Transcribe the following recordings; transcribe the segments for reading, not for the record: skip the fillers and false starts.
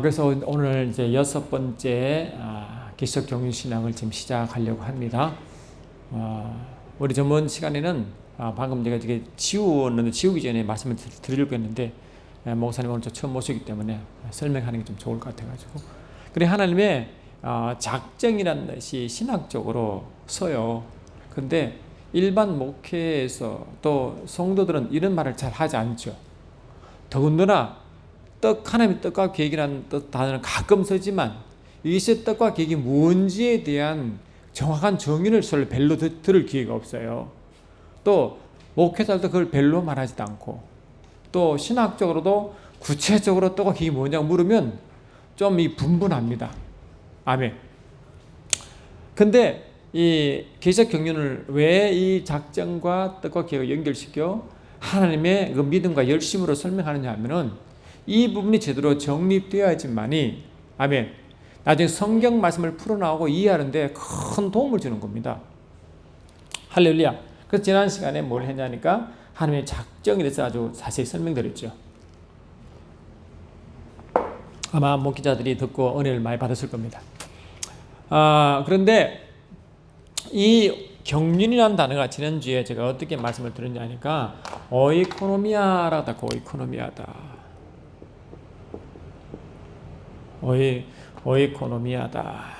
그래서 오늘 이제 6번째 기적 경륜 신앙을 지금 시작하려고 합니다. 우리 전번 시간에는 방금 제가 이게 지우기 전에 말씀을 드리려고 했는데 목사님 오늘 처음 모시기 때문에 설명하는 게 좀 좋을 것 같아가지고 그래 하나님의 작정이라는 것이 신학적으로 서요. 근데 일반 목회에서 또 성도들은 이런 말을 잘 하지 않죠. 더군다나 하나님의 뜻과 계획이라는 단어는 가끔 쓰지만 이것의 뜻과 계획이 뭔지에 대한 정확한 정의를 별로 들을 기회가 없어요. 또 목회자들도 그걸 별로 말하지도 않고 또 신학적으로도 구체적으로 뜻과 계획이 뭐냐고 물으면 좀 분분합니다. 아멘. 근데 이 기적 경륜을 왜 이 작정과 뜻과 계획을 연결시켜 하나님의 그 믿음과 열심으로 설명하느냐 하면은 이 부분이 제대로 정립되어야지만이 아멘. 나중에 성경 말씀을 풀어나오고 이해하는데 큰 도움을 주는 겁니다. 할렐루야. 그래서 지난 시간에 뭘 했냐니까 하나님의 작정에 대해서 아주 자세히 설명드렸죠. 아마 목회자들이 듣고 은혜를 많이 받았을 겁니다. 그런데 이 경륜이라는 단어가 지난주에 제가 어떻게 말씀을 드렸냐 하니까 오이코노미아라다. 오이코노미아다. 오이코노미아다.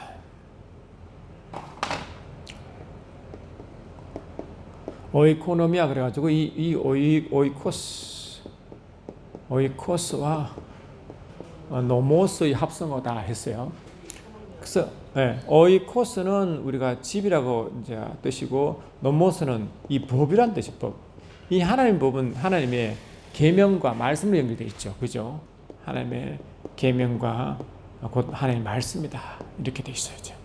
오이코노미아 그래가지고 이 오이코스와 노모스의 합성어다 했어요. 그래서 오이코스는 우리가 집이라고 이제 뜻이고 노모스는 이 법이란 뜻이 법. 이 하나님 법은 하나님의 계명과 말씀으로 연결되어 있죠. 그죠? 하나님의 계명과 곧 하나님의 말씀이다. 이렇게 되어 있어야죠.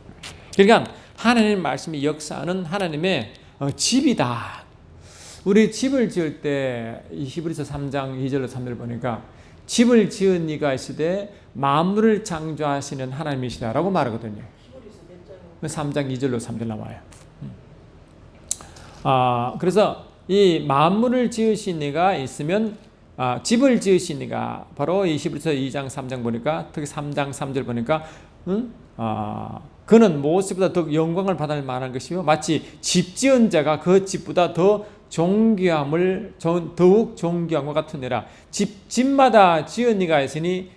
그러니까 하나님의 말씀이 역사하는 하나님의 집이다. 우리 집을 지을 때 히브리서 3장 2절로 3절을 보니까 집을 지은 이가 있으되 만물을 창조하시는 하나님이시다라고 말하거든요. 3장 2절로 3절 나와요. 그래서 이 만물을 지으신 이가 있으면 집을 지으신 이가 바로 이 히브리서 2장 3장 보니까 특히 3장 3절 보니까 그는 무엇보다 더 영광을 받을 만한 것이요 마치 집 지은 자가 그 집보다 더 더욱 존귀함과 같으니라. 집마다 지은 이가 있으니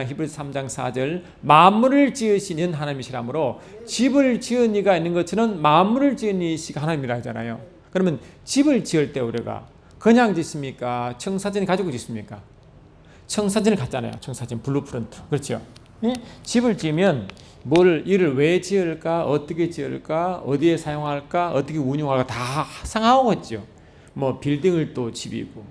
히브리서 3장 4절 만물을 지으시는 하나님이시라므로 집을 지은 이가 있는 것처럼 만물을 지은 이시가 하나님이라 하잖아요. 그러면 집을 지을 때 우리가 그냥 짓습니까? 청사진 가지고 짓습니까? 청사진을 갖잖아요. 청사진 블루프린트. 그렇죠? 집을 지으면 이를 왜 지을까? 어떻게 지을까? 어디에 사용할까? 어떻게 운용할까? 다 상하고 있죠. 뭐 빌딩을 또 집이고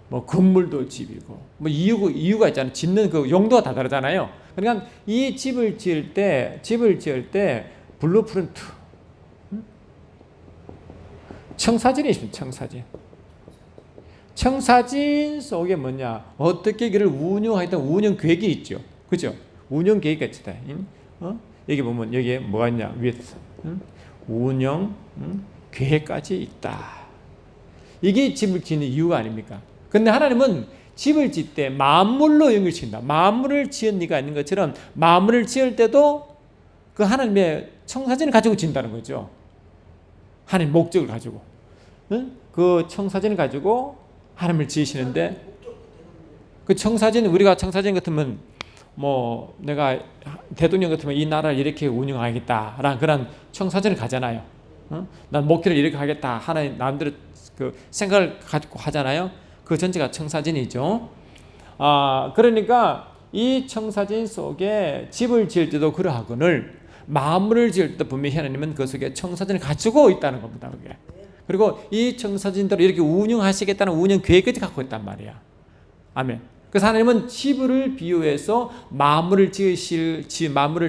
뭐 건물도 집이고 뭐 이유가 있잖아요. 짓는 그 용도가 다 다르잖아요. 그러니까 이 집을 지을 때 블루프린트 청사진이 있습니다. 청사진 속에 뭐냐? 어떻게 그를 운영하겠다 운영 계획이 있죠. 그죠? 운영 계획이 있다. 여기 보면 여기에 뭐가 있냐? with 운영 계획까지 있다. 이게 집을 짓는 이유가 아닙니까? 근데 하나님은 집을 짓 때 만물로 연결시킨다. 만물을 지은 이가 있는 것처럼 만물을 지을 때도 그 하나님의 청사진을 가지고 짓는다는 거죠. 하나님 목적을 가지고. 그 청사진을 가지고 하나님을 지으시는데 그 청사진 우리가 청사진 같으면 뭐 내가 대통령 같으면 이 나라를 이렇게 운영하겠다라는 그런 청사진을 가잖아요. 난 목표를 이렇게 하겠다. 하나님 남들의 그 생각을 가지고 하잖아요. 그 전체가 청사진이죠. 그러니까 이 청사진 속에 집을 지을 때도 그러하거늘 만물을 지을 때도 분명히 하나님은 그 속에 청사진을 가지고 있다는 겁니다. 그게. 그리고 이 청사진대로 이렇게 운영하시겠다는 운영 계획까지 갖고 있단 말이야. 아멘. 그래서 하나님은 집을 비유해서 만물을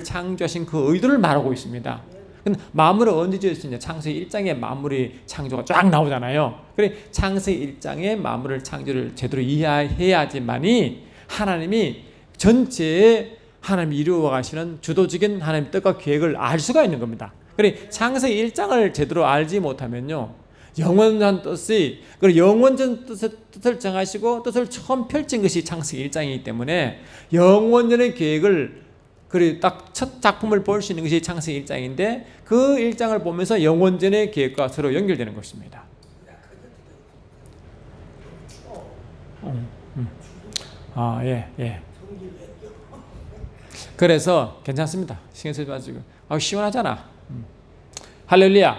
창조하신 그 의도를 말하고 있습니다. 근데 만물을 언제 지었느냐? 창세기 1장에 만물의 창조가 쫙 나오잖아요. 그래 창세기 1장에 만물을 창조를 제대로 이해해야지만이 하나님이 전체에 하나님이 이루어 가시는 주도적인 하나님의 뜻과 계획을 알 수가 있는 겁니다. 그래 창세기 1장을 제대로 알지 못하면요. 영원한 뜻이, 그리고 영원전 뜻을 정하시고 뜻을 처음 펼친 것이 창세기 1장이기 때문에 영원전의 계획을, 그리고 딱 첫 작품을 볼 수 있는 것이 창세기 1장인데 그 1장을 보면서 영원전의 계획과 서로 연결되는 것입니다. 예. 그래서 괜찮습니다. 신경 쓰지 마시고. 시원하잖아. 할렐루야.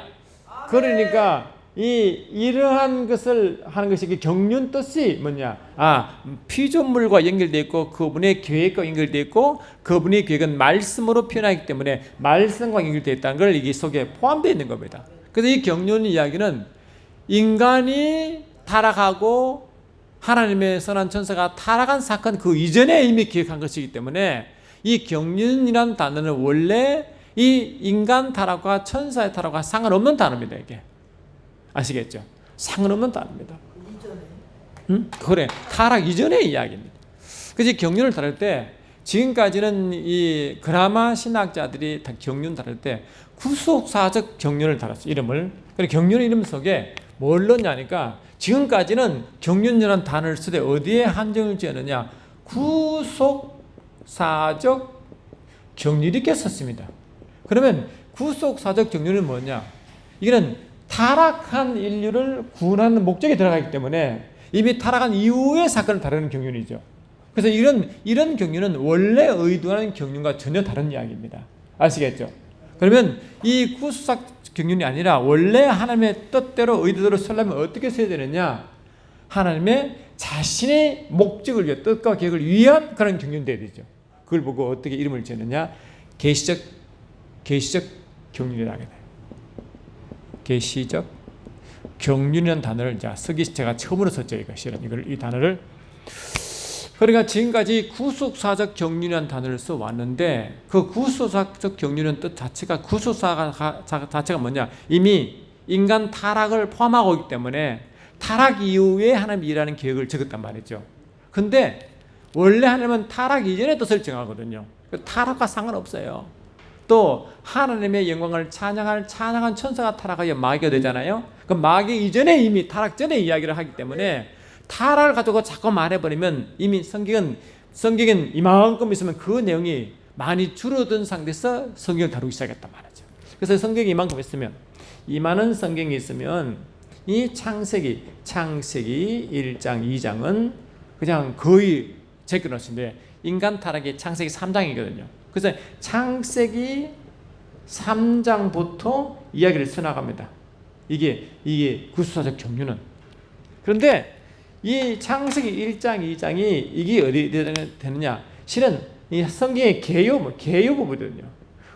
그러니까 이러한 것을 하는 것이 경륜 뜻이 뭐냐? 피조물과 연결되어 있고 그분의 계획과 연결되어 있고 그분의 계획은 말씀으로 표현하기 때문에 말씀과 연결되어 있다는 걸 이 속에 포함되어 있는 겁니다. 그래서 이 경륜 이야기는 인간이 타락하고 하나님의 선한 천사가 타락한 사건 그 이전에 이미 기획한 것이기 때문에 이 경륜이라는 단어는 원래 이 인간 타락과 천사의 타락과 상관없는 단어입니다. 이게 아시겠죠? 상관없는 단어입니다. 그래, 타락 이전의 이야기입니다. 그래서 경륜을 다룰 때 지금까지는 이 그라마 신학자들이 다 경륜 다룰 때 구속사적 경륜을 다뤘어요. 이름을. 그래서 경륜 이름 속에 뭘 넣냐니까 지금까지는 경륜이라는 단어를 쓰되 어디에 한정을 지었느냐? 구속사적 경륜 이렇게 썼습니다. 그러면 구속사적 경륜은 뭐냐? 이거는 타락한 인류를 구원하는 목적이 들어가기 때문에 이미 타락한 이후의 사건을 다루는 경륜이죠. 그래서 이런 경륜은 원래 의도하는 경륜과 전혀 다른 이야기입니다. 아시겠죠? 그러면 이 구속사적 경륜이 아니라 원래 하나님의 뜻대로 의도대로 쓰려면 어떻게 써야 되느냐? 하나님의 자신의 목적을 위해 뜻과 계획을 위한 그런 경륜이 되어야 되죠. 그걸 보고 어떻게 이름을 지었느냐? 계시적 경륜이라고 해요. 계시적 경륜이라는 단어를 제가 처음으로 썼죠. 이 단어를. 그러니까 지금까지 구속사적 경륜이라는 단어를 써왔는데 그 구속사적 경륜의 뜻 자체가 구속사 자체가 뭐냐? 이미 인간 타락을 포함하고 있기 때문에 타락 이후에 하나님이 일하는 계획을 적었단 말이죠. 근데 원래 하나님은 타락 이전의 뜻을 정하거든요. 타락과 상관없어요. 또 하나님의 영광을 찬양한 천사가 타락하여 마귀가 되잖아요. 그 마귀 이전에 이미 타락 전에 이야기를 하기 때문에 타락을 가지고 자꾸 말해버리면 이미 성경은 이만큼 있으면 그 내용이 많이 줄어든 상태에서 성경을 다루기 시작했단 말이죠. 그래서 성경이 이만큼 있으면, 이만한 성경이 있으면 이 창세기 1장 2장은 그냥 거의 제껴놓으신데 인간 타락이 창세기 3장이거든요. 그래서 창세기 3장부터 이야기를 써나갑니다. 이게 구속사적 경륜은. 그런데 이 창세기 1장, 2장이 이게 어디 되느냐? 실은 이 성경의 개요 부분이거든요.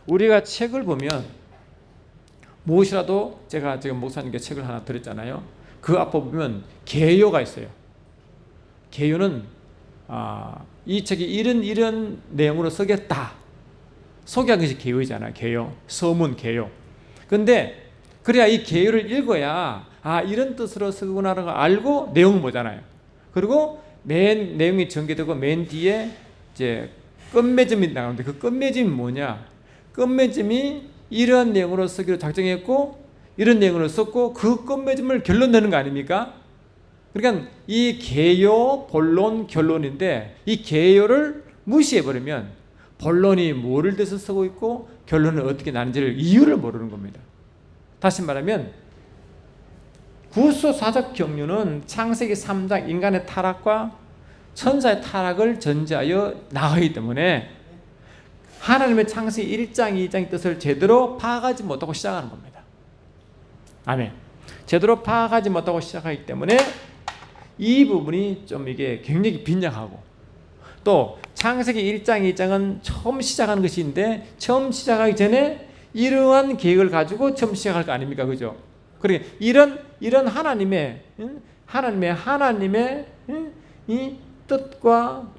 우리가 책을 보면 무엇이라도 제가 지금 목사님께 책을 하나 드렸잖아요. 그 앞에 보면 개요가 있어요. 개요는 이 책이 이런 내용으로 쓰겠다. 소개한 것이 개요이잖아요. 개요. 서문 개요. 근데 그래야 이 개요를 읽어야 이런 뜻으로 쓰구나라는 걸 알고 내용을 보잖아요. 그리고 맨 내용이 전개되고 맨 뒤에 이제 끝맺음이 나오는데 그 끝맺음이 뭐냐? 끝맺음이 이러한 내용으로 쓰기로 작정했고 이런 내용으로 썼고 그 끝맺음을 결론 내는 거 아닙니까? 그러니까 이 개요, 본론, 결론인데 이 개요를 무시해버리면 본론이 뭐를 대해서 쓰고 있고 결론은 어떻게 나는지를 이유를 모르는 겁니다. 다시 말하면 구속사적 경륜은 창세기 3장 인간의 타락과 천사의 타락을 전제하여 나가기 때문에 하나님의 창세기 1장, 2장의 뜻을 제대로 파악하지 못하고 시작하는 겁니다. 아멘. 제대로 파악하지 못하고 시작하기 때문에 이 부분이 좀 이게 굉장히 빈약하고 또 창세기 1장, 2장은 처음 시작하는 것인데 처음 시작하기 전에 이러한 계획을 가지고 처음 시작할 거 아닙니까? 그죠? 그러니까 이런 하나님의 이 뜻과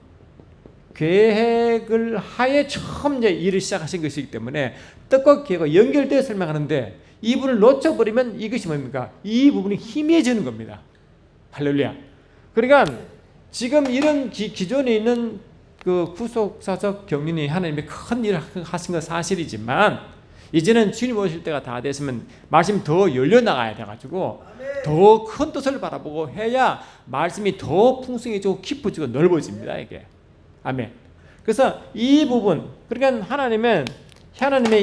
계획을 하에 처음 이제 일을 시작하신 것이기 때문에 뜻과 계획과 연결되어 설명하는데 이 부분을 놓쳐버리면 이것이 뭡니까? 이 부분이 희미해지는 겁니다. 할렐루야. 그러니까 지금 이런 기존에 있는 그 구속사적 경륜이 하나님의 큰 일을 하신 건 사실이지만 이제는 주님 오실 때가 다 됐으면 말씀이 더 열려나가야 돼가지고 더 큰 뜻을 바라보고 해야 말씀이 더 풍성해지고 깊어지고 넓어집니다. 이게. 아멘. 그래서 이 부분, 그러니까 하나님의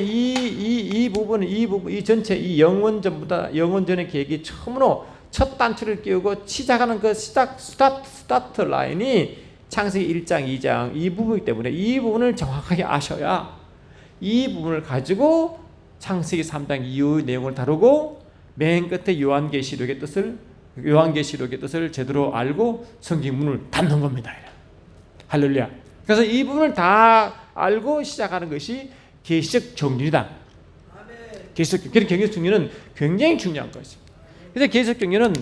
이 부분, 이 전체, 이 영원전보다 영원전의 계획이 처음으로 첫 단추를 끼우고 시작하는 그 스타트 라인이 창세기 1장, 2장 이 부분이기 때문에 이 부분을 정확하게 아셔야 이 부분을 가지고 창세기 3장 이후의 내용을 다루고 맨 끝에 요한계시록의 뜻을 제대로 알고 성경문을 닫는 겁니다. 할렐루야. 그래서 이 부분을 다 알고 시작하는 것이 계시적 정리다. 계시적 정리는 굉장히 중요한 것입니다. 그래서 계시적 정리는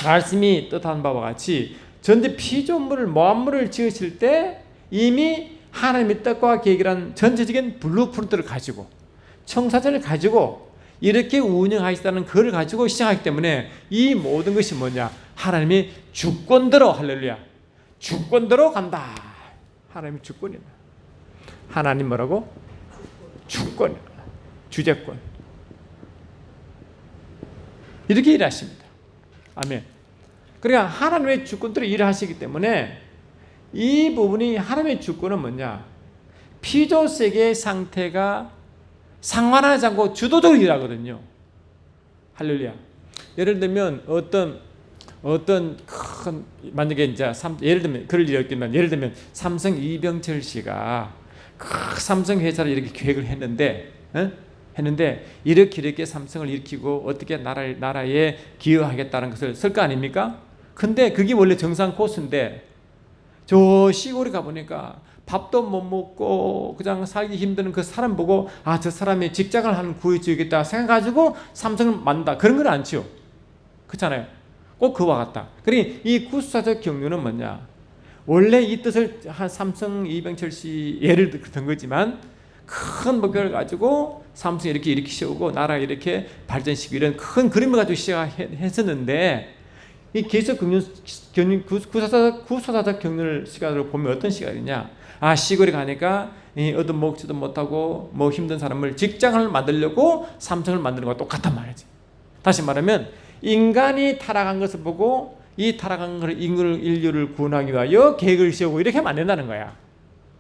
말씀이 뜻한 바와 같이 전대 피조물을 모함물을 지으실 때 이미 하나님의 뜻과 계획이란 전체적인 블루프린트를 가지고 청사전을 가지고 이렇게 운영하시다는 그걸 가지고 시작하기 때문에 이 모든 것이 뭐냐? 하나님의 주권대로 할렐루야. 주권대로 간다. 하나님의 주권이다. 하나님 뭐라고? 주권, 주재권. 이렇게 일하십니다. 아멘. 그러니까 하나님의 주권대로 일을 하시기 때문에 이 부분이 하나님의 주권은 뭐냐? 피조세계의 상태가 상관하지 않고 주도적으로 일하거든요. 할렐루야. 예를 들면 어떤 큰 만약에 이제 예를 들면 그럴 일이 없겠지만 예를 들면 삼성 이병철 씨가 삼성 회사를 이렇게 계획을 했는데 이렇게 삼성을 일으키고 어떻게 나라에 기여하겠다는 것을 쓸 거 아닙니까? 근데 그게 원래 정상 코스인데 저 시골에 가보니까 밥도 못 먹고 그냥 살기 힘든 그 사람 보고 저 사람이 직장을 한 구해주겠다 생각가지고 삼성을 만든다 그런 건 않지요. 그렇잖아요. 꼭 그와 같다. 그러니 이 구수사적 경륜은 뭐냐? 원래 이 뜻을 한 삼성 이병철 씨 예를 든 거지만 큰 목표를 가지고 삼성 이렇게 세우고 나라 이렇게 발전시키고 이런 큰 그림을 가지고 시작했었는데 이 계속 구사사적 경륜을 시간으로 보면 어떤 시간이냐? 시골에 가니까 얻어 먹지도 못하고 뭐 힘든 사람을 직장을 만들려고 삼성을 만드는 것과 똑같단 말이지. 다시 말하면 인간이 타락한 것을 보고 이 타락한 인류를 구원하기 위하여 계획을 세우고 이렇게 만든다는 거야.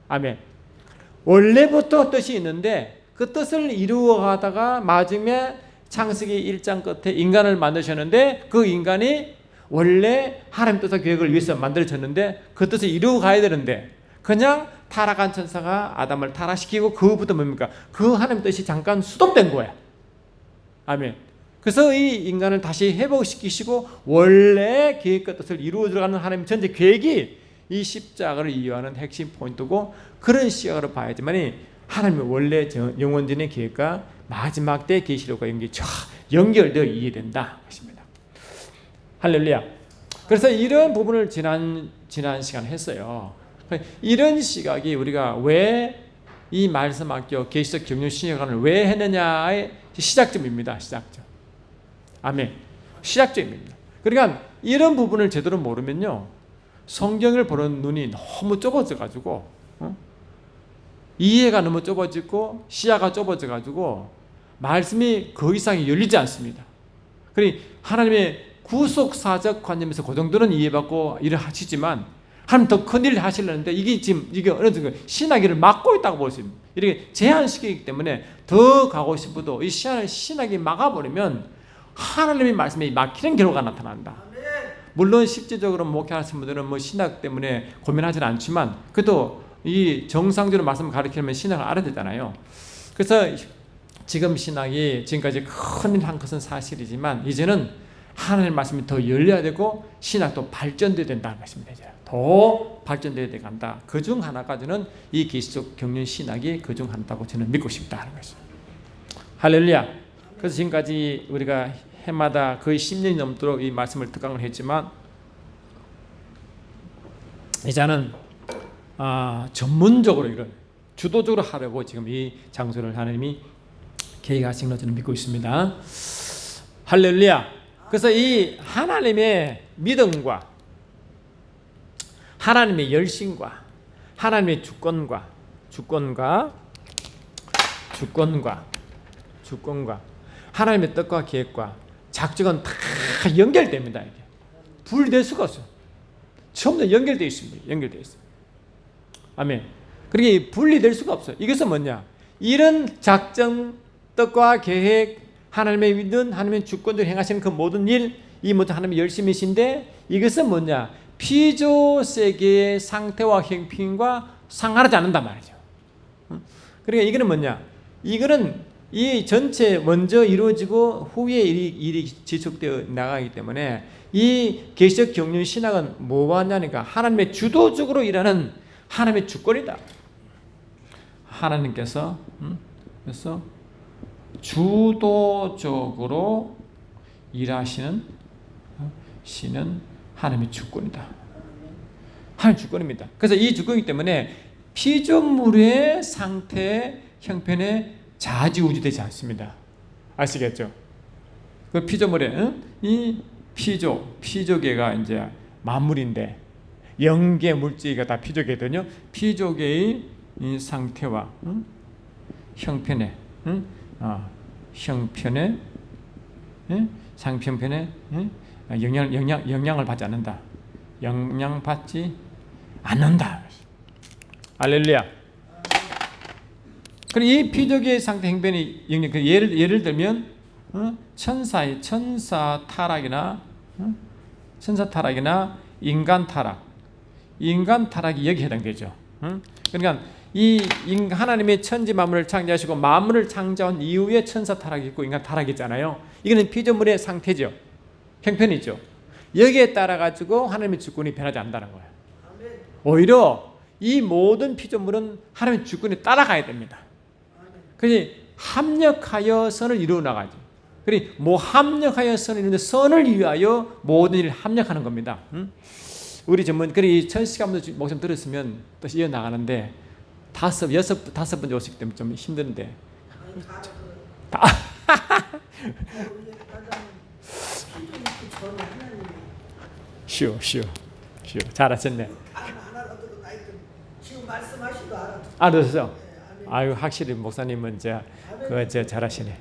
아멘. 원래부터 뜻이 있는데 그 뜻을 이루어가다가 마지막에 창세기 1장 끝에 인간을 만드셨는데 그 인간이 원래 하나님 뜻과 계획을 위해서 만들어졌는데 그 뜻을 이루어 가야 되는데 그냥 타락한 천사가 아담을 타락시키고 그부터 뭡니까? 그 하나님 뜻이 잠깐 수동된 거야. 아멘. 그래서 이 인간을 다시 회복시키시고 원래 계획과 뜻을 이루어 들어가는 하나님 전체 계획이 이 십자가를 이해하는 핵심 포인트고 그런 시각으로 봐야지만 하나님의 원래 영원전의 계획과 마지막 때 계시록과 연결되어 이해된다 것입니다. 할렐루야. 그래서 이런 부분을 지난 시간에 했어요. 이런 시각이 우리가 왜 이 말씀학교 계시적 경륜 신약관을 왜 했느냐의 시작점입니다. 시작점. 아멘. 시작점입니다. 그러니까 이런 부분을 제대로 모르면요 성경을 보는 눈이 너무 좁아져 가지고 이해가 너무 좁아지고 시야가 좁아져 가지고 말씀이 그 이상이 열리지 않습니다. 그러니 하나님의 구속사적 관념에서 그 정도는 이해받고 일을 하시지만 하나님 더 큰 일을 하시려는데 이게 어느 정도 신학기를 막고 있다고 볼 수 있습니다. 이렇게 제한시키기 때문에 더 가고 싶어도 이 신학이 막아버리면 하나님의 말씀이 막히는 결과가 나타난다. 물론 실제적으로 목회하시는 분들은 뭐 신학 때문에 고민하지는 않지만 그래도 이 정상적으로 말씀을 가르치려면 신학을 알아야 되잖아요. 그래서 지금 신학이 지금까지 큰일 한 것은 사실이지만 이제는 하나님의 말씀이 더 열려야 되고 신학도 발전돼야 된다는 것입니다. 이제 더 발전돼야 된다. 그중 하나까지는 이 계시적 경륜 신학이 그중 하나다고 저는 믿고 싶다는 것입니다. 할렐루야. 그래서 지금까지 우리가 해마다 거의 10년이 넘도록 이 말씀을 특강을 했지만 이제는 전문적으로 이런 주도적으로 하려고 지금 이 장소를 하나님이 계획하신 것을 저는 믿고 있습니다. 할렐루야. 그래서 이 하나님의 믿음과 하나님의 열심과 하나님의 주권과 주권과 하나님의 뜻과 계획과 작정은 다 연결됩니다. 이게 분리될 수가 없어요. 처음부터 연결되어 있습니다. 연결되어 있어요. 아멘. 그러게 분리될 수가 없어요. 이것은 뭐냐? 이런 작정, 뜻과 계획, 하나님의 믿는 하나님의 주권적으로 행하시는 그 모든 일, 이 모든 하나님의 열심이신데 이것은 뭐냐? 피조 세계의 상태와 형편과 상하지 않는단 말이죠. 그러니까 이거는 뭐냐? 이거는 이 전체 먼저 이루어지고 후에 일이 지속되어 나가기 때문에 이 계시적 경륜 신학은 뭐가 하냐니까 하나님의 주도적으로 일하는 하나님의 주권이다. 하나님께서 그래서 주도적으로 일하시는 하나님의 주권이다. 하나님의 주권입니다. 그래서 이 주권이기 때문에 피조물의 상태, 형편에 좌지우지되지 않습니다. 아시겠죠? 그 피조물의 이 피조계가 이제 만물인데 영계 물질가 다 피조계거든요. 피조계의 이 상태와 형편에 상편편에 영향을 받지 않는다. 영향받지 않는다. 할렐루야. 그리고 이 피조계의 상태 형편이 예를 들면 천사 타락이나 인간 타락이 여기에 해당되죠. 그러니까 이 하나님의 천지 만물을 창조하시고 만물을 창조한 이후에 천사 타락이 있고 인간 타락이 있잖아요. 이거는 피조물의 상태죠. 형편이죠. 여기에 따라 가지고 하나님의 주권이 변하지 않는다는 거예요. 오히려 이 모든 피조물은 하나님의 주권에 따라가야 됩니다. 그래서 합력하여 선을 이루어 나가죠. 그리고 합력하여 선을 이루는데 선을 위하여 모든 일을 합력하는 겁니다. 우리 그리 1000시간부터 목숨 들었으면 또 이어 나가는데 다섯 번째 오시기 때문에 좀 힘든데. 쉬워. 잘하셨네. 지금 말씀하시도 알았어. 아유, 확실히 목사님은 그거 잘하시네.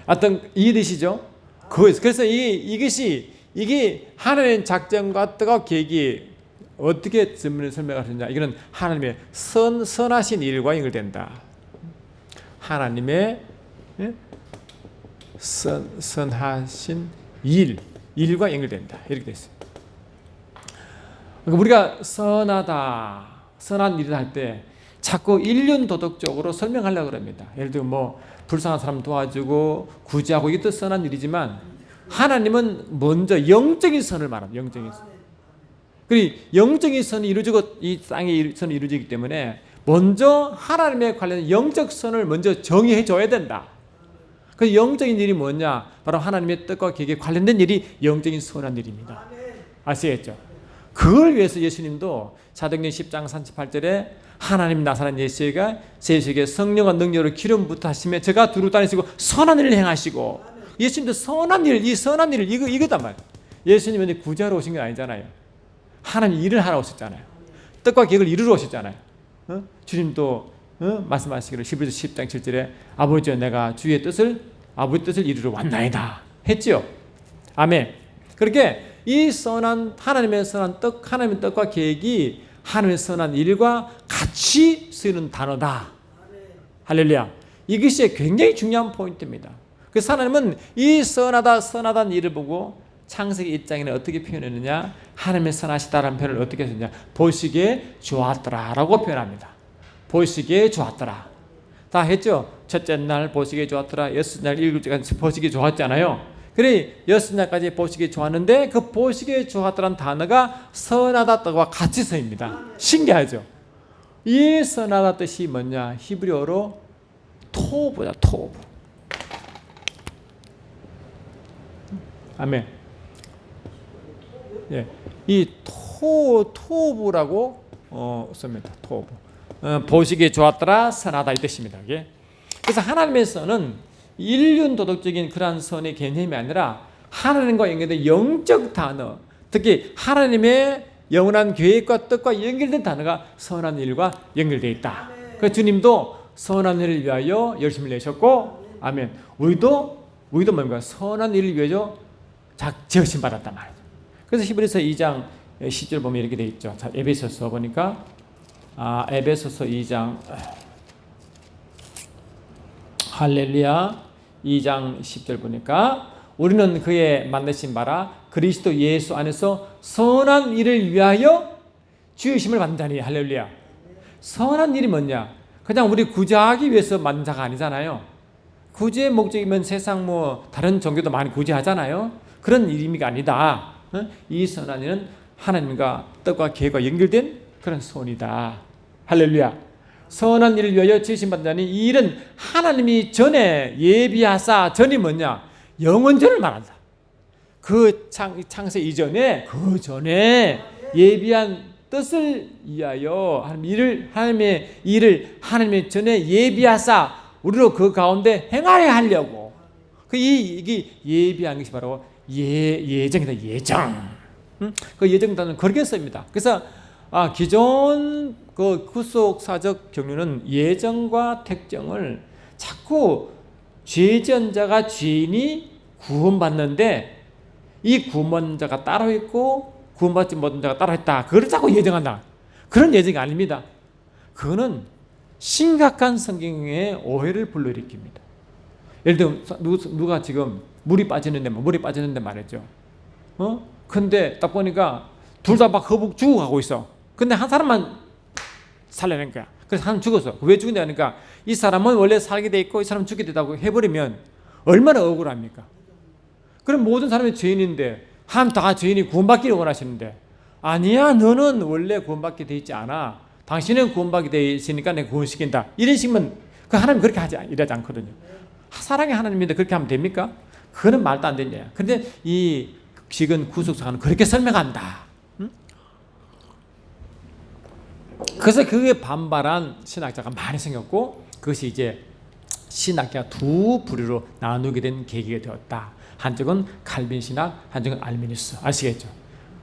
하여튼 이해되시죠? 그래서 이게 하나님의 작정과 뜻과 계획이 어떻게 설명하셨냐? 이거는 하나님의 선하신 일과 연결된다. 하나님의 선하신 일과 연결된다. 이렇게 됐어요. 그러니까 우리가 선한 일을 할 때 자꾸 인륜 도덕적으로 설명하려고 합니다. 예를 들면 불쌍한 사람 도와주고 구제하고 이것도 선한 일이지만 하나님은 먼저 영적인 선을 말합니다. 영적인 선. 그리고 영적인 선이 이루어지고 이 땅의 선이 이루어지기 때문에 먼저 하나님에 관련된 영적 선을 먼저 정의해 줘야 된다. 그 영적인 일이 뭐냐? 바로 하나님의 뜻과 계획에 관련된 일이 영적인 선한 일입니다. 아시겠죠? 그걸 위해서 예수님도 사도행전 10장 38절에 하나님 나사렛 예수가 세속에 성령과 능력으로 기름부터 하시며 제가 두루 다니시고 선한 일을 행하시고 예수님도 선한 일을 이거단 말이에요. 예수님은 구제하러 오신 게 아니잖아요. 하나님 일을 하러 오셨잖아요. 뜻과 계획을 이루러 오셨잖아요. 주님도 말씀하시기를 히브리서 10장 7절에 아버지여 내가 주의 뜻을 이루러 왔나이다 했지요. 아멘. 그렇게 이 하나님의 선한 뜻, 하나님의 뜻과 계획이 하나님의 선한 일과 같이 쓰이는 단어다. 할렐루야. 이것이 굉장히 중요한 포인트입니다. 그래서 하나님은 이 선하다는 일을 보고 창세기 1장에는 어떻게 표현했느냐? 하나님의 선하시다라는 표현을 어떻게 했느냐? 보시기에 좋았더라라고 표현합니다. 보시기에 좋았더라. 다 했죠? 첫째 날 보시기에 좋았더라. 여섯 날 일곱째까지 보시기에 좋았잖아요. 그래 여섯 날까지 보시기에 좋았는데 그 보시기에 좋았더라는 단어가 선하다 뜻과 같이 쓰입니다. 신기하죠? 이 선하다 뜻이 뭐냐? 히브리어로 토브다. 토브. 아멘. 예, 이 토브라고 씁니다. 토브. 보시기에 좋았더라, 선하다 이 뜻입니다. 이게. 그래서 하나님의 선은 인륜 도덕적인 그러한 선의 개념이 아니라 하나님과 연결된 영적 단어, 특히 하나님의 영원한 계획과 뜻과 연결된 단어가 선한 일과 연결되어 있다. 그래서 주님도 선한 일을 위하여 열심을 내셨고, 아멘. 우리도 뭡니까? 선한 일을 위해서 지으심 받았단 말이죠. 그래서 히브리서 2장 10절 보면 이렇게 되어 있죠. 자, 에베소서 보니까 에베소서 2장 할렐루야 2장 10절 보니까 우리는 그의 만드신 바라 그리스도 예수 안에서 선한 일을 위하여 지으심을 받는 자니. 할렐루야. 선한 일이 뭐냐? 그냥 우리 구제하기 위해서 만든 자가 아니잖아요. 구제의 목적이면 세상 다른 종교도 많이 구제하잖아요. 그런 의미가 아니다. 이 선한 일은 하나님과 뜻과 계획과 연결된 그런 소원이다. 할렐루야. 선한 일을 위하여 지으심 받는 자니 이 일은 하나님이 전에 예비하사, 전이 뭐냐? 영원전을 말한다. 그 창세 이전에, 그 전에 예비한 뜻을 위하여 하나님의 일을 하나님의 전에 예비하사 우리로 그 가운데 행하려 하려고. 이게 예비한 것이 바로 예정이다. 예정. 그 예정 단어는 그렇게 씁니다. 그래서 기존 그 구속사적 경륜은 예정과 택정을 자꾸 죄전자가 죄인이 구원받는데 이 구원받는 자가 따로 있고 구원받지 못한 자가 따로 있다. 그걸 자꾸 예정한다. 그런 예정이 아닙니다. 그거는 심각한 성경의 오해를 불러일으킵니다. 예를 들면 누가 지금 물이 빠지는데 말이죠. 근데 딱 보니까 둘 다 막 죽어가고 있어. 근데 한 사람만 살려낸 거야. 그래서 한 사람 죽었어. 왜 죽는다 하니까 이 사람은 원래 살게 돼 있고 이 사람은 죽게 되다고 해버리면 얼마나 억울합니까? 그럼 모든 사람이 죄인인데 다 죄인이 구원받기를 원하시는데 아니야, 너는 원래 구원받게 돼 있지 않아. 당신은 구원받게 돼 있으니까 내가 구원시킨다. 이런 식이면 그 하나님 그렇게 일하지 않거든요. 사랑의 하나님인데 그렇게 하면 됩니까? 그거는 말도 안 되는 거야. 그런데 이 지금 구속사는 그렇게 설명한다. 그래서 그게 반발한 신학자가 많이 생겼고 그것이 이제 신학자가 두 부류로 나누게 된 계기가 되었다. 한쪽은 칼빈 신학, 한쪽은 알미니스. 아시겠죠?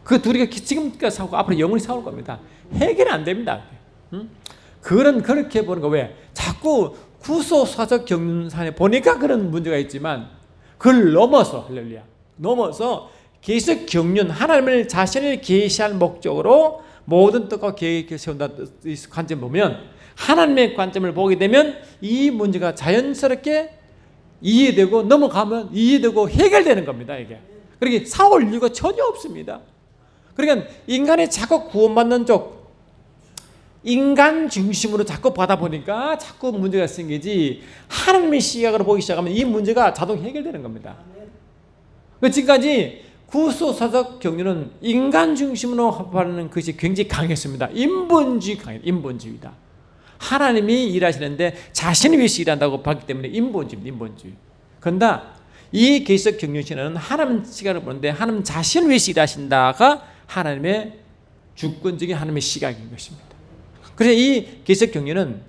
그 둘이 지금까지 싸우고 앞으로 영원히 싸울 겁니다. 해결이 안 됩니다. 그런 그렇게 보는 거 왜? 자꾸 구속사적 경륜산에 보니까 그런 문제가 있지만 그걸 넘어서 할렐루야. 넘어서 계속 경륜 하나님을 자신을 계시할 목적으로 모든 뜻과 계획을 세운다 관점 보면 하나님의 관점을 보게 되면 이 문제가 자연스럽게 이해되고 넘어가면 이해되고 해결되는 겁니다. 이게 그렇게 싸울 이유가 전혀 없습니다. 그러니까 인간이 자꾸 구원받는 쪽 인간 중심으로 자꾸 받아보니까 자꾸 문제가 생기지 하나님의 시각으로 보기 시작하면 이 문제가 자동 해결되는 겁니다. 지금까지 구속사적 경륜은 인간 중심으로 받는 것이 굉장히 강했습니다. 인본주의다. 하나님이 일하시는데 자신을 위해서 일한다고 봤기 때문에 인본주의. 그런데 이 계시적 경륜신화는 하나님 시각을 보는데 하나님 자신을 위해서 일하신다가 하나님의 주권적인 하나님의 시각인 것입니다. 그래서 이 계시적 경륜은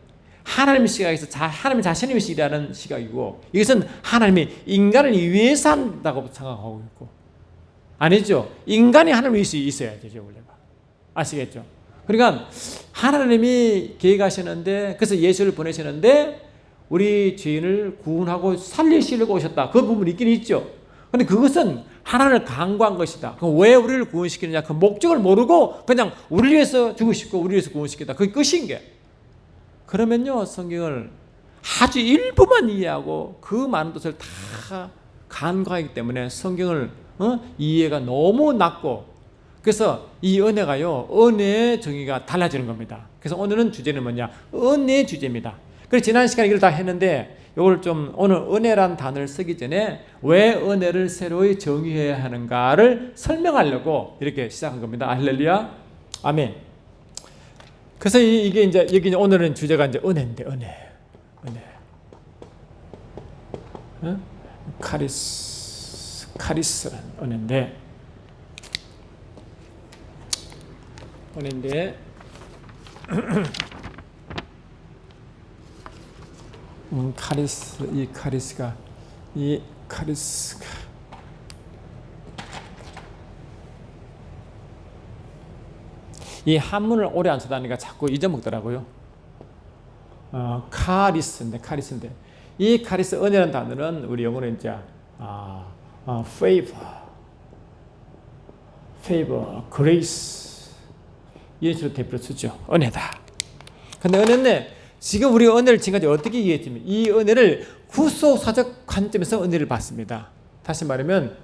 하나님의 시각에서 하나님 자신을 위해서 일하는 시각이고 이것은 하나님이 인간을 위해서 한다고 생각하고 있고 아니죠. 인간이 하나님을 위해서 있어야 되죠. 원래가. 아시겠죠? 그러니까 하나님이 계획하시는데 그래서 예수를 보내시는데 우리 죄인을 구원하고 살리시려고 오셨다. 그 부분이 있긴 있죠. 그런데 그것은 하나님을 간과한 것이다. 그럼 왜 우리를 구원시키느냐? 그 목적을 모르고 그냥 우리를 위해서 죽으시고 우리를 위해서 구원시키다. 그게 끝인 게. 그러면요 성경을 아주 일부만 이해하고 그 많은 뜻을 다 간과하기 때문에 성경을 이해가 너무 낮고 그래서 이 은혜가요 은혜의 정의가 달라지는 겁니다. 그래서 오늘은 주제는 뭐냐? 은혜의 주제입니다. 그래서 지난 시간에 이걸 다 했는데 이걸 좀 오늘 은혜란 단어를 쓰기 전에 왜 은혜를 새로이 정의해야 하는가를 설명하려고 이렇게 시작한 겁니다. 할렐루야, 아멘. 그래서 이게 이제 여기 오늘은 주제가 이제 은혜인데 은혜. 카리스란 은혜인데 카리스가 이 한문을 오래 안 쓰다니까 자꾸 잊어먹더라고요. 카리스인데 이 카리스 은혜라는 단어는 우리 영어로 이제 favor, grace 이런 식으로 대표로 쓰죠. 은혜다. 근데 은혜는 지금 우리 은혜를 지금까지 어떻게 이해했냐면 이 은혜를 구속사적 관점에서 은혜를 받습니다. 다시 말하면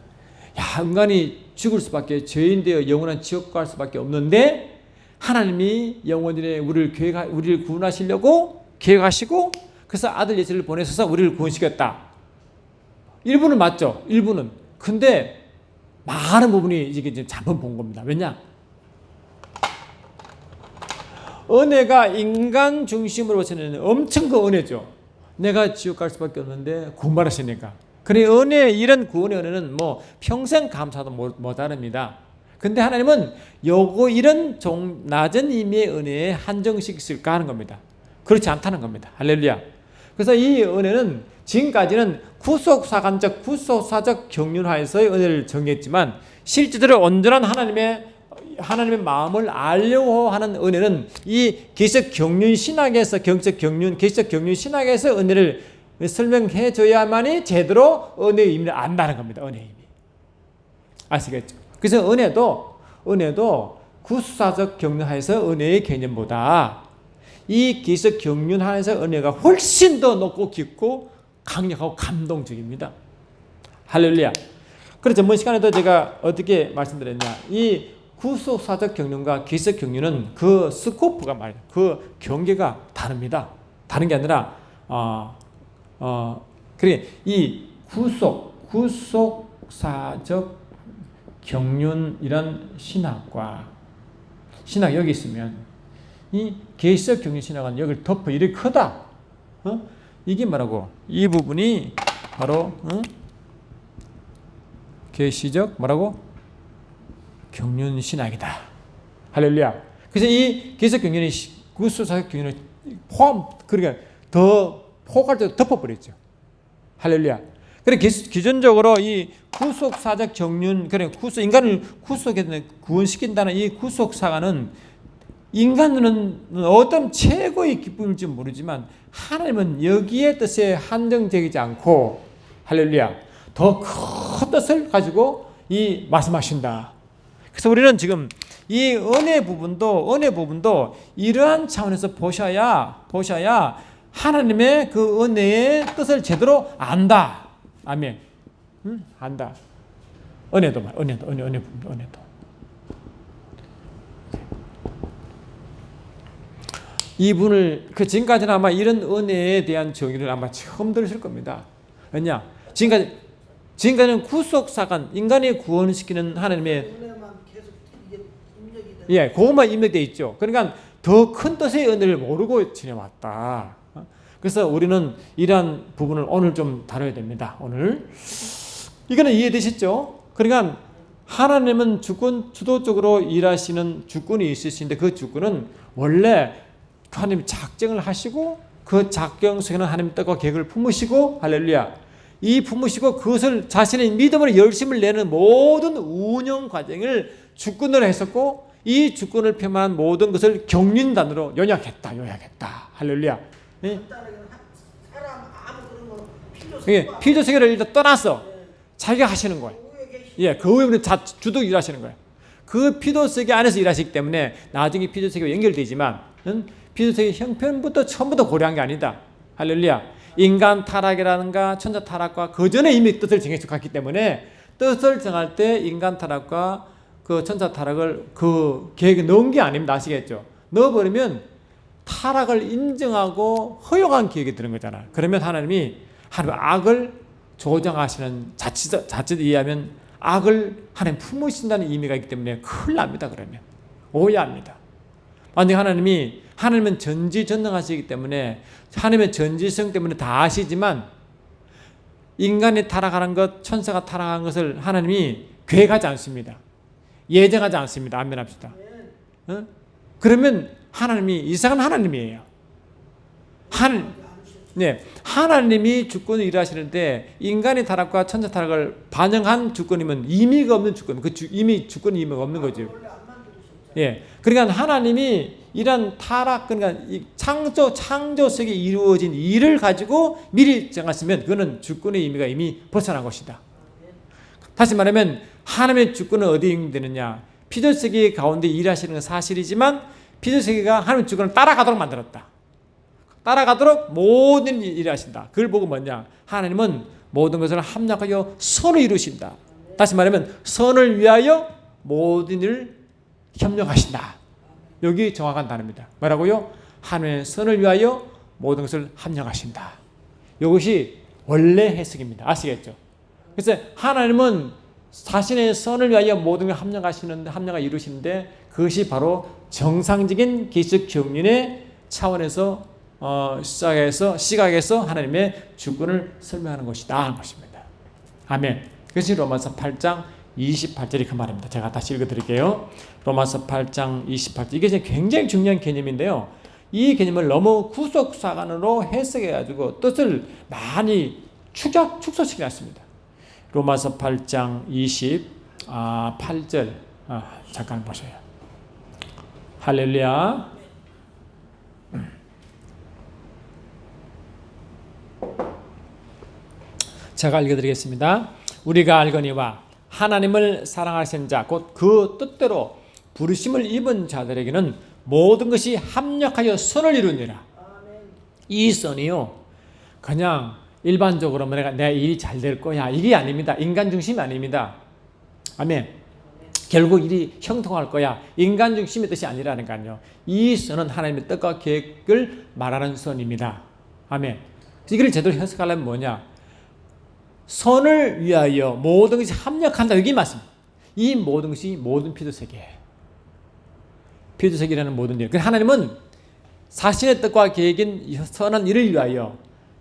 인간이 죽을 수밖에 죄인 되어 영원한 지옥 갈 수밖에 없는데 하나님이 영원히 우리를 구원하시려고 계획하시고 그래서 아들 예수를 보내셔서 우리를 구원시켰다. 일부는 맞죠. 일부는. 근데 많은 부분이 이게 지금 잘못 본 겁니다. 왜냐? 은혜가 인간 중심으로 보시는 엄청 그 은혜죠. 내가 지옥 갈 수밖에 없는데 구원받으시니까. 그래 은혜 이런 구원의 은혜는 뭐 평생 감사도 못 다릅니다. 근데 하나님은 이런 낮은 의미의 은혜에 한정시킬까 하는 겁니다. 그렇지 않다는 겁니다. 할렐루야. 그래서 이 은혜는 지금까지는 구속사적 경륜하에서의 은혜를 정했지만 실제로 온전한 하나님의 마음을 알려고 하는 은혜는 이 계시적 경륜 신학에서 계시적 경륜 신학에서 은혜를 설명해 줘야만이 제대로 은혜의 의미를 안다는 겁니다. 은혜의 의미. 아시겠죠? 그래서 은혜도 구속사적 경륜하에서 은혜의 개념보다 이 계시적 경륜하에서 은혜가 훨씬 더 높고 깊고 강력하고 감동적입니다. 할렐루야. 그래서 전번 시간에도 제가 어떻게 말씀드렸냐? 이 구속사적 경륜과 계시적 경륜은 그 스코프가 그 경계가 다릅니다. 다른 게 아니라 그래 이 구속사적 경륜이란 신학 여기 있으면 이 계시적 경륜 신학은 여기를 덮어 이렇게 크다. 이게 뭐라고? 이 부분이 바로 계시적 뭐라고? 경륜 신학이다. 할렐루야. 그래서 이 계시적 경륜이 구속사적 경륜을 그러니까 더 포괄적으로 덮어버렸죠. 할렐루야. 그래 기존적으로 이 구속사적 경륜 인간을 구속에 구원시킨다는 이 구속사가는 인간은 어떤 최고의 기쁨일지 모르지만 하나님은 여기에 뜻에 한정되지 않고 할렐루야 더 큰 뜻을 가지고 이 말씀하신다. 그래서 우리는 지금 이 은혜 부분도 이러한 차원에서 보셔야 하나님의 그 은혜의 뜻을 제대로 안다. 아멘. 안다. 은혜 부분도. 이분을 지금까지는 아마 이런 은혜에 대한 정의를 아마 처음 들으실 겁니다. 왜냐? 지금까지는 구속사관 인간이 구원시키는 하나님의 그것만 입력되어 있죠. 그러니까 더 큰 뜻의 은혜를 모르고 지내왔다. 그래서 우리는 이러한 부분을 오늘 좀 다뤄야 됩니다. 오늘 이거는 이해되시죠? 그러니까 하나님은 주도적으로 일하시는 주권이 있으신데 그 주권은 원래 하나님 작정을 하시고 그 작정 속에는 하나님 뜻과 계획을 품으시고 할렐루야 이 품으시고 그것을 자신의 믿음으로 열심을 내는 모든 운영 과정을 주권으로 했었고 이 주권을 표현한 모든 것을 경륜단으로 요약했다. 할렐루야. 필요 세계를 일단 떠났어. 자기가 하시는 거예요. 그 외에는 주도 일하시는 거예요. 그 필요 세계 안에서 일하시기 때문에 나중에 필요 세계와 연결되지만 필요 세계 형편부터 처음부터 고려한 게 아니다. 할렐루야. 인간 타락이라든가 천사 타락과 그 전에 이미 뜻을 정해서 갔기 때문에 뜻을 정할 때 인간 타락과 그 천사 타락을 그 계획에 넣은 게 아닙니다. 아시겠죠? 넣어버리면 타락을 인정하고 허용한 계획이 드는 거잖아. 그러면 하나님 악을 조정하시는 자칫 이해하면 악을 하나님 품으신다는 의미가 있기 때문에 큰일 납니다. 그러면 오해합니다. 만약 하나님은 전지전능하시기 때문에 하나님의 전지성 때문에 다 아시지만 인간이 타락하는 것, 천사가 타락하는 것을 하나님이 계획하지 않습니다. 예정하지 않습니다. 아멘 합시다. 그러면 하나님이 이상한 하나님이에요. 하나님이 주권을 일하시는데 인간의 타락과 천사 타락을 반영한 주권이면 의미가 없는 주권, 이미 주권이 의미가 없는 거죠. 그러니까 하나님이 이런 타락, 그러니까 이 창조 속에 이루어진 일을 가지고 미리 정했으면 그거는 주권의 의미가 이미 벗어난 것이다. 다시 말하면 하나님의 주권은 어디에 되느냐? 피조세계 가운데 일하시는 건 사실이지만 피조세계가 하나님의 주권을 따라가도록 만들었다. 따라가도록 모든 일을 하신다. 그걸 보고 뭐냐? 하나님은 모든 것을 합력하여 선을 이루신다. 다시 말하면 선을 위하여 모든 일을 협력하신다. 여기 정확한 단어입니다. 뭐라고요? 하나님의 선을 위하여 모든 것을 합력하신다. 이것이 원래 해석입니다. 아시겠죠? 그래서 하나님은 자신의 선을 위하여 모든 걸 합력을 이루시는데 그것이 바로 정상적인 기적 경륜의 차원에서 시각에서 하나님의 주권을 설명하는 것이다 하는 것입니다. 아멘. 그것이 로마서 8장 28절이 그 말입니다. 제가 다시 읽어드릴게요. 로마서 8장 28절. 이게 굉장히 중요한 개념인데요. 이 개념을 너무 구속사관으로 해석해가지고 뜻을 많이 축소시켜놨습니다. 로마서 8장 28절 잠깐 보세요. 할렐루야. 제가 읽어드리겠습니다. 우리가 알거니와 하나님을 사랑하신 자 곧 그 뜻대로 부르심을 입은 자들에게는 모든 것이 합력하여 선을 이루니라. 이 선이요 그냥 일반적으로 내가 일이 잘 될 거야 이게 아닙니다. 인간 중심이 아닙니다. 아멘. 결국 일이 형통할 거야 인간 중심의 뜻이 아니라니까요. 이 선은 하나님의 뜻과 계획을 말하는 선입니다. 아멘. 이걸 제대로 해석하려면 뭐냐? 선을 위하여 모든 것이 합력한다. 여기 맞습니다. 이 모든 것이 모든 피조세계. 피조세계라는 모든 일. 하나님은 자신의 뜻과 계획인 선한 일을 위하여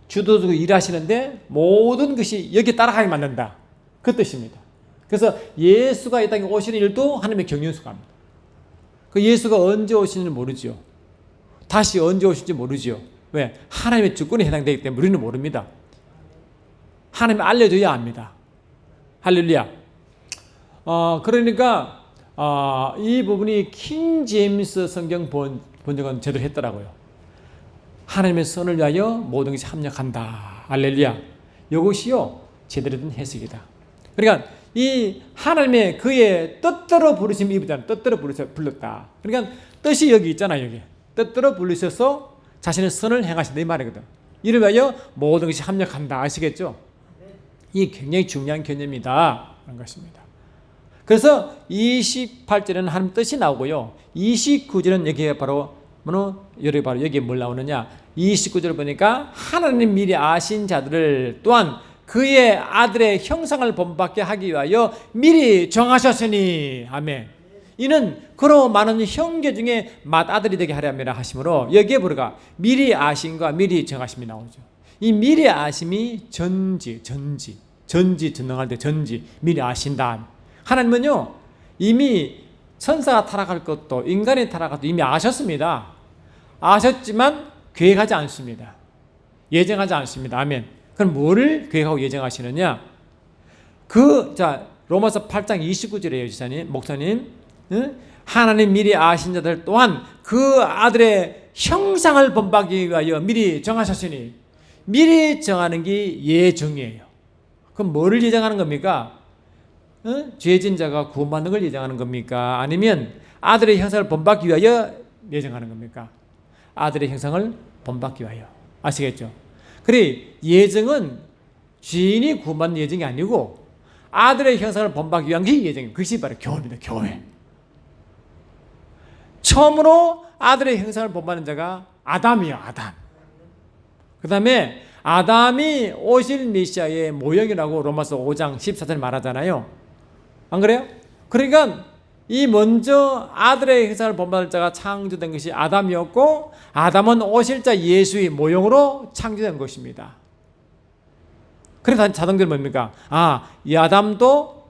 주도적으로 일하시는데 모든 것이 여기에 따라가게 만든다. 그 뜻입니다. 그래서 예수가 이 땅에 오시는 일도 하나님의 경륜수가입니다. 그 예수가 언제 오시는지 모르죠. 다시 언제 오실지 모르죠. 왜? 하나님의 주권에 해당되기 때문에 우리는 모릅니다. 하나님이 알려줘야 합니다. 할렐루야. 그러니까 이 부분이 킹 제임스 성경 번역은 제대로 했더라고요. 하나님의 선을 위하여 모든 것이 합력한다. 할렐루야. 이것이요 제대로 된 해석이다. 그러니까 이 하나님의 그의 뜻대로 부르심 입으잖아요. 뜻대로 불렀다. 그러니까 뜻이 여기 있잖아요. 여기 뜻대로 부르셔서 자신의 선을 행하신다 이 말이거든. 이를 위하여 모든 것이 합력한다. 아시겠죠? 이 굉장히 중요한 개념이다 하는 것입니다. 그래서 28절에는 하나님 뜻이 나오고요. 29절은 여기에 바로 여기에 뭘 나오느냐? 29절을 보니까 하나님 미리 아신 자들을 또한 그의 아들의 형상을 본받게 하기 위하여 미리 정하셨으니 아멘. 이는 그로 많은 형제 중에 맏아들이 되게 하려면 하심으로 여기에 보니까 미리 아심과 미리 정하심이 나오죠. 이 미리 아심이 전능할 때 미리 아신다. 하나님은요 이미 천사가 타락할 것도 인간이 타락할 것도 이미 아셨습니다. 아셨지만 계획하지 않습니다. 예정하지 않습니다. 아멘. 그럼 뭐를 계획하고 예정하시느냐? 로마서 8장 29절이에요, 지사님, 목사님. 하나님 미리 아신 자들 또한 그 아들의 형상을 본받기 위하여 미리 정하셨으니 미리 정하는 게 예정이에요. 그럼 뭐를 예정하는 겁니까? 죄진 자가 구원받는 걸 예정하는 겁니까? 아니면 아들의 형상을 본받기 위하여 예정하는 겁니까? 아들의 형상을 본받기 위하여. 아시겠죠? 그래 예정은 죄인이 구원받는 예정이 아니고 아들의 형상을 본받기 위한 게 예정이에요. 그것이 바로 교회입니다. 교회. 처음으로 아들의 형상을 본받는 자가 아담이에요. 아담. 그 다음에 아담이 오실 메시아의 모형이라고 로마서 5장 14절 말하잖아요. 안 그래요? 그러니까 이 먼저 아들의 형상을 본받을 자가 창조된 것이 아담이었고 아담은 오실 자 예수의 모형으로 창조된 것입니다. 그래서 자동적으로 뭡니까? 이 아담도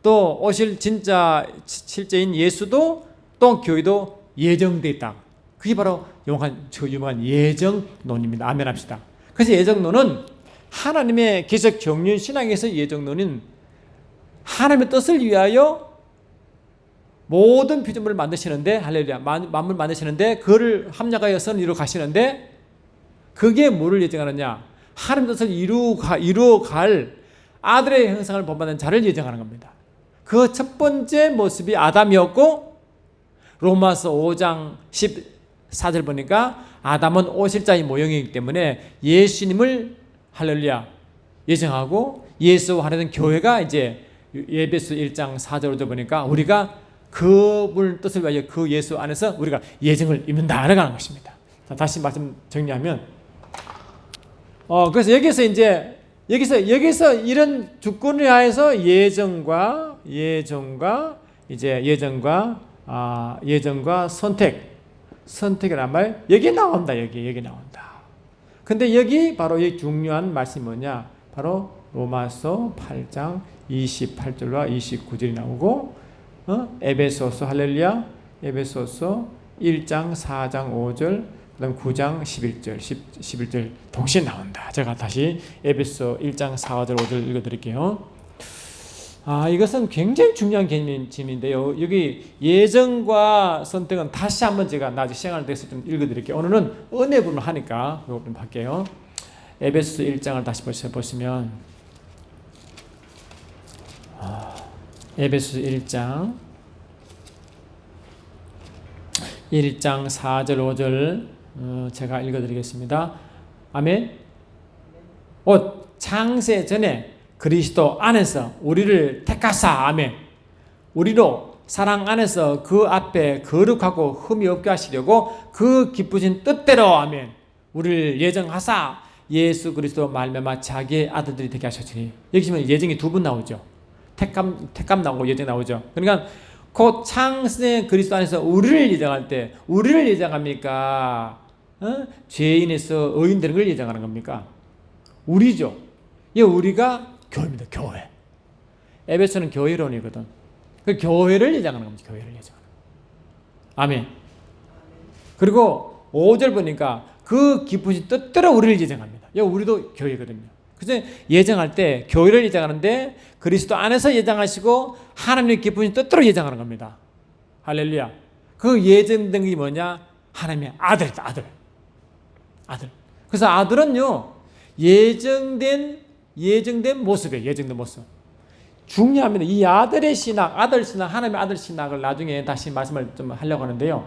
또 오실 진짜 실제인 예수도 또 교회도 예정되어 있다. 그게 바로 유명한 예정론입니다. 아멘 합시다. 그래서 예정론은 하나님의 기적 경륜 신앙에서 예정론은 하나님의 뜻을 위하여 모든 피조물을 만드시는데, 할렐루야, 만물 만드시는데 그를 합력하여 선을 이루어 가시는데, 그게 뭐를 예정하느냐? 하나님 뜻을 이루어갈 아들의 형상을 본받는 자를 예정하는 겁니다. 그 첫 번째 모습이 아담이었고, 로마서 5장 14절 보니까 아담은 오실자의 모형이기 때문에 예수님을 할렐루야 예정하고, 예수와 하나님 교회가 이제 에베소 1장 4절 5절 보니까 우리가 그분 뜻을 위하여 그 예수 안에서 우리가 예정을 입는다 하는 것입니다. 자, 다시 말씀 정리하면, 그래서 여기서 이런 주권을 하여서 예정과 선택이란 말 여기 나온다. 여기 나온다. 근데 여기 바로 이 중요한 말씀이 뭐냐? 바로 로마서 8장 28절과 29절이 나오고, 에베소서 할렐루야, 에베소서 1장 4장 5절, 그다음 9장 11절 동시에 나온다. 제가 다시 에베소 1장 4절 5절 읽어드릴게요. 이것은 굉장히 중요한 개념인데요. 여기 예정과 선택은 다시 한번 제가 나중에 시간을 내서 좀 읽어드릴게요. 오늘은 은혜 부분을 하니까 그거 좀 할게요. 에베소 1장을 다시 보시면, 에베소 1장 4절 5절 제가 읽어드리겠습니다. 아멘. 창세 전에 그리스도 안에서 우리를 택하사, 아멘, 우리로 사랑 안에서 그 앞에 거룩하고 흠이 없게 하시려고 그 기쁘신 뜻대로, 아멘, 우리를 예정하사 예수 그리스도 말미암아 자기의 아들들이 되게 하셨으니. 여기 보면 예정이 두 번 나오죠. 택감 나오고 예정 나오죠. 그러니까 곧 창세 그리스도 안에서 우리를 예정할 때, 우리를 예정합니까? 죄인에서 의인 되는 걸 예정하는 겁니까? 우리죠. 이 우리가 교회입니다. 교회. 에베소는 교회론이거든. 그 교회를 예정하는 겁니다. 교회를 예정하는. 아멘. 그리고 5절 보니까 그 기쁘신 뜻대로 우리를 예정합니다. 우리도 교회거든요. 그래서 예정할 때 교회를 예정하는데 그리스도 안에서 예정하시고 하나님의 기쁘신 뜻대로 예정하는 겁니다. 할렐루야. 그 예정된 게 뭐냐? 하나님의 아들이다. 아들. 그래서 아들은요, 예정된 모습이에요. 예정된 모습. 중요합니다. 이 아들의 신학, 아들 신학, 하나님의 아들 신학을 나중에 다시 말씀을 좀 하려고 하는데요.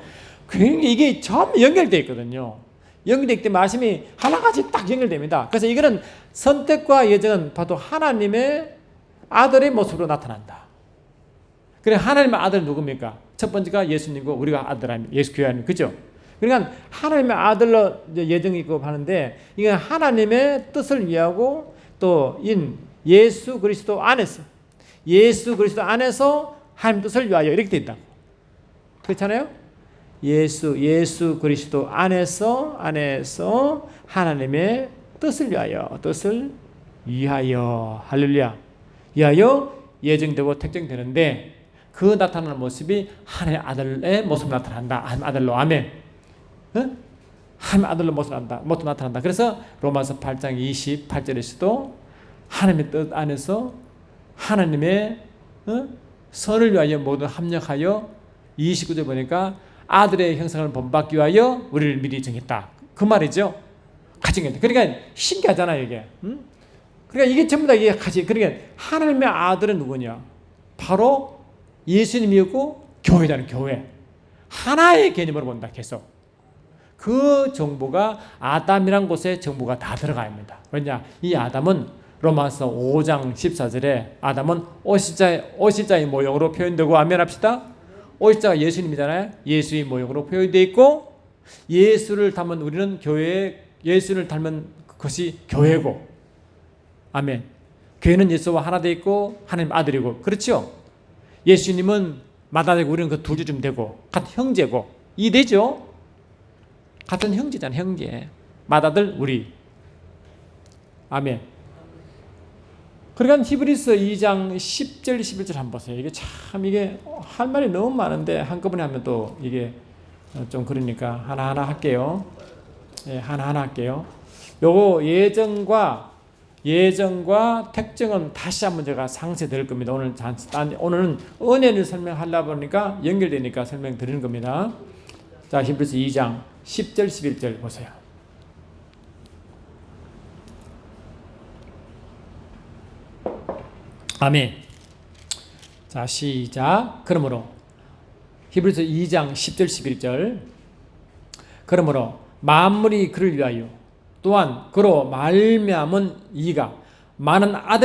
굉장히 이게 전부 연결되어 있거든요. 연결되기 때문에 말씀이 하나같이 딱 연결됩니다. 그래서 이거는 선택과 예정은 바로 하나님의 아들의 모습으로 나타난다. 그래, 하나님의 아들은 누굽니까? 첫 번째가 예수님이고 우리가 아들 아닙니까? 예수 교회 아닙니까? 그죠? 그러니까 하나님의 아들로 예정이 있고 하는데, 이건 하나님의 뜻을 위하고 또 인 예수 그리스도 안에서 하나님 뜻을 위하여 이렇게 된다. 그렇잖아요? 예수 그리스도 안에서 하나님의 뜻을 위하여 할렐루야, 위하여 예정되고 택정되는데, 그 나타나는 모습이 하나님의 아들의 모습으로 나타난다. 하나님의 아들로, 아멘. 하나님의 아들로 모습 나타난다. 그래서 로마서 8장 28절에서도 하나님의 뜻 안에서 하나님의 선을 위하여 모두 합력하여 29절 보니까 아들의 형상을 본받기 위하여 우리를 미리 정했다. 그 말이죠. 같이 정했다. 그러니까 신기하잖아요, 이게. 그러니까 이게 전부 다 이게 같이. 그러니까 하나님의 아들은 누구냐? 바로 예수님이었고 교회잖아요, 교회. 하나의 개념으로 본다, 계속. 그 정보가 아담이란 곳에 정보가 다 들어가야 합니다. 왜냐? 이 아담은 로마서 5장 14절에 아담은 오실자의 모형으로 표현되고, 아멘 합시다. 오실자가 예수님이잖아요. 예수의 모형으로 표현되어 있고, 예수를 닮은 우리는 예수를 닮은 것이 교회고, 아멘. 교회는 예수와 하나 되어 있고 하나님 아들이고, 그렇죠? 예수님은 맏아들이고 우리는 그 둘째쯤 되고 같은 형제고, 이해되죠? 같은 형제잖아, 형제. 맏아들 우리. 아멘. 그러니까 히브리서 2장 10절 11절 한번 보세요. 이게 참 할 말이 너무 많은데 한꺼번에 하면 또 이게 좀 그러니까 하나하나 할게요. 예, 하나하나 할게요. 요거 예정과 예정과 택정은 다시 한번 제가 상세될 겁니다. 오늘은 은혜를 설명하려고 보니까 연결되니까 설명드리는 겁니다. 자, 히브리서 2장 10절 11절 보세요. 아멘. 자, 시작. 그러므로 히브리서 2장 10절 11절 그러므로 만물이 그를 위하여 또한 그로 말미암은 이가 많은 아들